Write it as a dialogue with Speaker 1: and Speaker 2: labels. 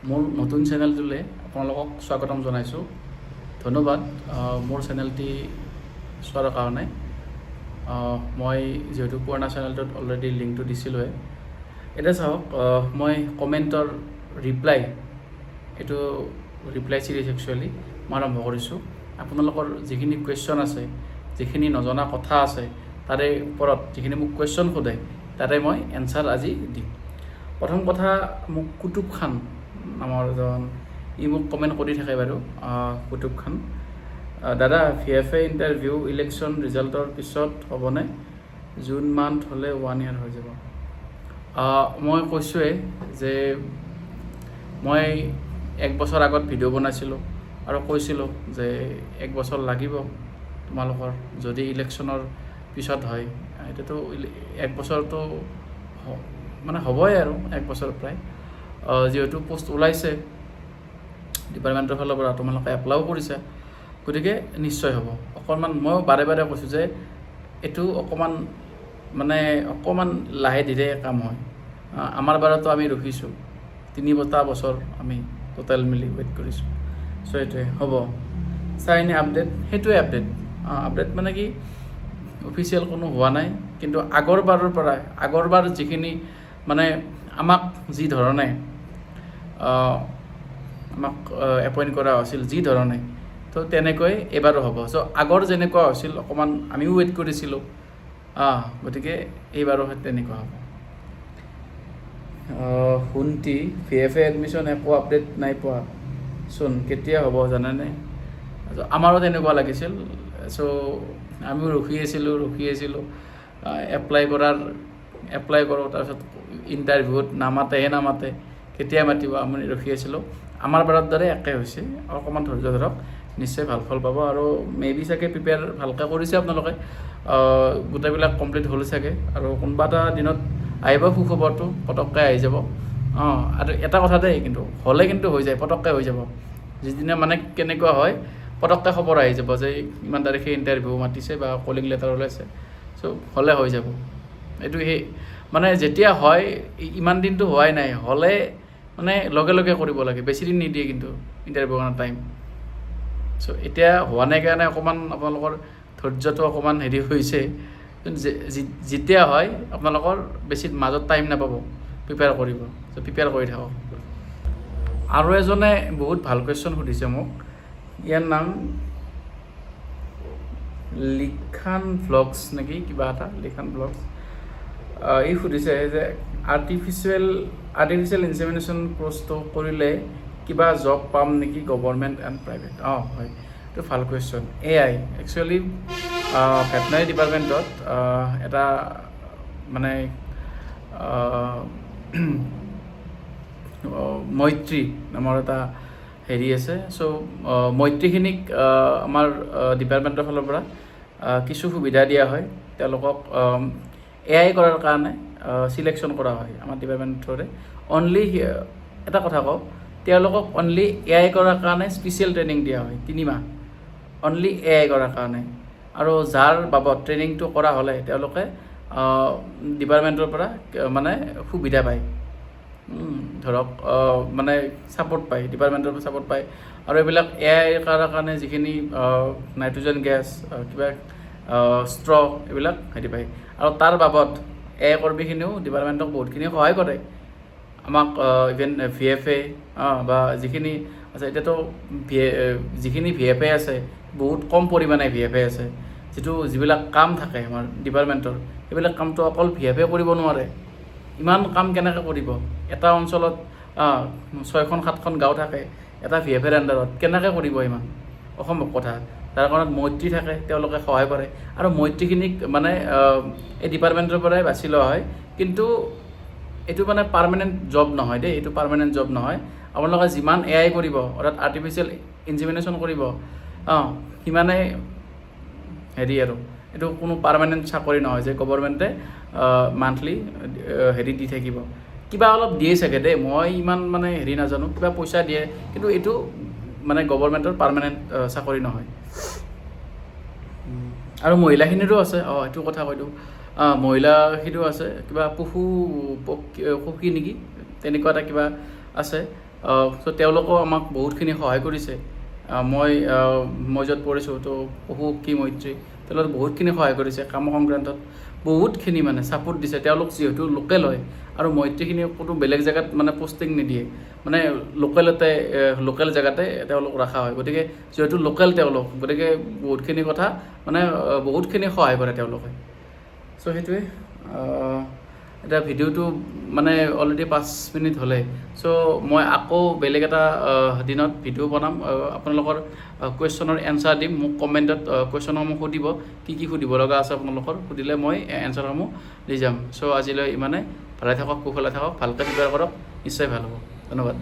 Speaker 1: মোৰ নতুন চেনেলটোলৈ আপোনালোকক স্বাগতম জনাইছোঁ। ধন্যবাদ মোৰ চেনেলটি চোৱাৰ কাৰণে। মই যিহেতু পুৰণা চেনেলটোত অলৰেডি লিংকটো দিছিলোঁৱে। এতিয়া চাওক, মই কমেণ্টৰ ৰিপ্লাই ছিৰিজ একচুৱেলি মই আৰম্ভ কৰিছোঁ। আপোনালোকৰ যিখিনি কুৱেশ্যন আছে, যিখিনি নজনা কথা আছে, তাৰে ওপৰত যিখিনি মোক কুৱেশ্যন সোধে, তাৰে মই এনচাৰ আজি দিম। প্ৰথম কথা, মোক কুতুব খান নামৰ এজন মোক কমেণ্ট কৰি থাকে বাৰু। কুতুব খান, দাদা VFA ইণ্টাৰভিউ ইলেকশ্যন ৰিজাল্টৰ পিছত হ'বনে? জুন মান্থ হ'লে 1 year হৈ যাব। মই কৈছোঁৱেই যে মই 1 বছৰ আগত ভিডিঅ' বনাইছিলোঁ আৰু কৈছিলোঁ যে 1 বছৰ লাগিব তোমালোকৰ, যদি ইলেকশ্যনৰ পিছত হয়। এতিয়াতো 1 বছৰটো মানে হ'বই আৰু 1 বছৰ প্ৰায়। যিহেতু পোষ্ট ওলাইছে ডিপাৰ্টমেণ্টৰ ফালৰ পৰা, তোমালোকে এপ্লাইও কৰিছে, গতিকে নিশ্চয় হ'ব। অকণমান মই বাৰে বাৰে কৈছোঁ যে এইটো অকণমান লাহে ধীৰে কাম হয়। আমাৰ বাৰতো আমি ৰখিছোঁ 3 বছৰ আমি টোটেল মিলি ৱেইট কৰিছোঁ। চ' এইটোৱে হ'ব। চাইনি আপডেট, সেইটোৱে আপডেট মানে কি, অফিচিয়েল কোনো হোৱা নাই। কিন্তু আগৰবাৰ যিখিনি মানে আমাক যি ধৰণে এপইণ্ট কৰা হৈছিল, যি ধৰণে, তো তেনেকৈ এইবাৰো হ'ব। চ' আগৰ যেনেকুৱা হৈছিল অকণমান আমিও ৱেইট কৰিছিলোঁ, গতিকে এইবাৰো তেনেকুৱা হ'ব। শুন্তি VFA এডমিশ্যন একো আপডেট নাই পোৱা চোন, কেতিয়া হ'ব জানেনে? আমাৰো তেনেকুৱা লাগিছিল। চ' আমিও ৰখি আছিলোঁ এপ্লাই কৰোঁ, তাৰপিছত ইণ্টাৰভিউত নামাতে, কেতিয়া মাতিব আমি ৰখি আছিলোঁ। আমাৰ বাৰৰ দৰে একে হৈছে, অকণমান ধৈৰ্য ধৰক, নিশ্চয় ভাল ফল পাব। আৰু মেবি চাগে প্ৰিপেয়াৰ ভালকৈ কৰিছে আপোনালোকে, গোটেইবিলাক কমপ্লিট হ'ল চাগে, আৰু কোনোবা এটা দিনত আহিব সুখবৰটো, পটককৈ আহি যাব। আৰু এটা কথা দেই, কিন্তু হ'লে কিন্তু হৈ যায়, পটককৈ হৈ যাব। যিদিনা মানে কেনেকুৱা হয়, পটককৈ খবৰ আহি যাব যে ইমান তাৰিখে ইণ্টাৰভিউ মাতিছে বা কলিং লেটাৰ ওলাইছে। চ' হ'লে হৈ যাব। এইটো মানে যেতিয়া হয়, ইমান দিনটো হোৱাই নাই, হ'লে মানে লগে লগে কৰিব লাগে, বেছি দিন নিদিয়ে কিন্তু ইণ্টাৰভিউ কাৰণে টাইম। চ' এতিয়া হোৱা নাই কাৰণে অকণমান আপোনালোকৰ ধৈৰ্যটো অকণমান হৈছে। কিন্তু যেতিয়া হয় আপোনালোকৰ বেছি মাজত টাইম নাপাব প্ৰিপেয়াৰ কৰিব। চ' প্ৰিপেয়াৰ কৰি থাকক। আৰু এজনে বহুত ভাল কুৱেশ্যন সুধিছে মোক, ইয়াৰ নাম লিখান ব্লগছ নেকি, কিবা এটা লিখান ব্লগছ। ই সুধিছে যে আৰ্টিফিচিয়েল ইনছেমিনেশ্যন কোৰ্চটো কৰিলে কিবা জব পাম নেকি, গভৰ্ণমেণ্ট এণ্ড প্ৰাইভেট? হয়, এইটো ভাল কুৱেশ্যন। AI একচুৱেলি ভেটেনাৰী ডিপাৰ্টমেণ্টত এটা মানে মৈত্ৰী নামৰ এটা আছে। চ' মৈত্ৰীখিনিক আমাৰ ডিপাৰ্টমেণ্টৰ ফালৰ পৰা কিছু সুবিধা দিয়া হয়। তেওঁলোকক AI কৰাৰ কাৰণে চিলেকশ্যন কৰা হয় আমাৰ ডিপাৰ্টমেণ্টৰে। অনলি এটা কথা কওঁ, তেওঁলোকক অনলি AI কৰাৰ কাৰণে স্পেচিয়েল ট্ৰেইনিং দিয়া হয় 3 মাহ, অনলি AI কৰাৰ কাৰণে। আৰু যাৰ বাবদ ট্ৰেইনিংটো কৰা হ'লে তেওঁলোকে ডিপাৰ্টমেণ্টৰ পৰা মানে সুবিধা পায়, ধৰক মানে ছাপৰ্ট পায়, ডিপাৰ্টমেণ্টৰ পৰা ছাপৰ্ট পায়। আৰু এইবিলাক AI কৰাৰ কাৰণে যিখিনি নাইট্ৰজেন গেছ, কিবা ষ্ট্ৰ, এইবিলাক পায়। আৰু তাৰ বাবদ AI কৰ্মীখিনিও ডিপাৰ্টমেণ্টক বহুতখিনি সহায় কৰে আমাক। ইভেন VFA বা যিখিনি আছে, এতিয়াতো যিখিনি VFA আছে বহুত কম পৰিমাণে VFA আছে। যিবিলাক কাম থাকে আমাৰ ডিপাৰ্টমেণ্টৰ, সেইবিলাক কামটো অকল VFA কৰিব নোৱাৰে। ইমান কাম কেনেকৈ কৰিব? এটা অঞ্চলত 6-7খন গাঁও থাকে, এটা VFAৰ আণ্ডাৰত কেনেকৈ কৰিব ইমান? অসম্ভৱ কথা। তাৰ কাৰণত মৈত্ৰী থাকে, তেওঁলোকে সহায় কৰে। আৰু মৈত্ৰীখিনিক মানে এই ডিপাৰ্টমেণ্টৰ পৰাই বাছি লোৱা হয়। কিন্তু এইটো মানে পাৰ্মানেণ্ট জব নহয় দেই, এইটো পাৰ্মানেণ্ট জব নহয়। আপোনালোকে যিমান AI কৰিব, অৰ্থাৎ আৰ্টিফিচিয়েল ইনছেমিনেশ্যন কৰিব, সিমানে আৰু এইটো কোনো পাৰ্মানেণ্ট চাকৰি নহয় যে গভৰ্ণমেণ্টে মান্থলি দি থাকিব। কিবা অলপ দিয়ে চাগে দেই, মই ইমান মানে নাজানো, কিবা পইচা দিয়ে, কিন্তু এইটো মানে গভৰ্ণমেণ্টৰ পাৰ্মানেণ্ট চাকৰি নহয়। আৰু মহিলাখিনিৰো আছে, এইটো কথা কৈ দিওঁ, মহিলাখিনিও আছে, কিবা পশু নেকি তেনেকুৱা এটা কিবা আছে। চ' তেওঁলোকেও আমাক বহুতখিনি সহায় কৰিছে। মই য'ত পঢ়িছোঁ তো পশু মৈত্ৰী তেওঁলোকে বহুতখিনি সহায় কৰিছে কামৰ সংক্ৰান্তত, বহুতখিনি মানে ছাপোৰ্ট দিছে। তেওঁলোক যিহেতু লোকেল হয় আৰু মৈত্ৰীখিনি কোনো বেলেগ জেগাত মানে পষ্টিং নিদিয়ে, মানে লোকেল জেগাতে তেওঁলোক ৰখা হয়। গতিকে যিহেতু লোকেল তেওঁলোক, গতিকে বহুতখিনি কথা মানে বহুতখিনি সহায় কৰে তেওঁলোকে। চ' সেইটোৱে। এতিয়া ভিডিঅ'টো মানে অলৰেডি 5 মিনিট হ'লে, চ' মই আকৌ বেলেগ এটা দিনত ভিডিঅ' বনাম, আপোনালোকৰ কুৱেশ্যনৰ এনচাৰ দিম। মোক কমেণ্টত কুৱেশ্যনসমূহ সুধিব, কি সুধিব লগা আছে আপোনালোকৰ, সুধিলে মই এনচাৰসমূহ দি যাম। চ' আজিলৈ ইমানে। ভালে থাকক, কুশলে থাকক, ভালকৈ প্ৰিপেয়াৰ কৰক, নিশ্চয় ভাল হ'ব। ধন্যবাদ।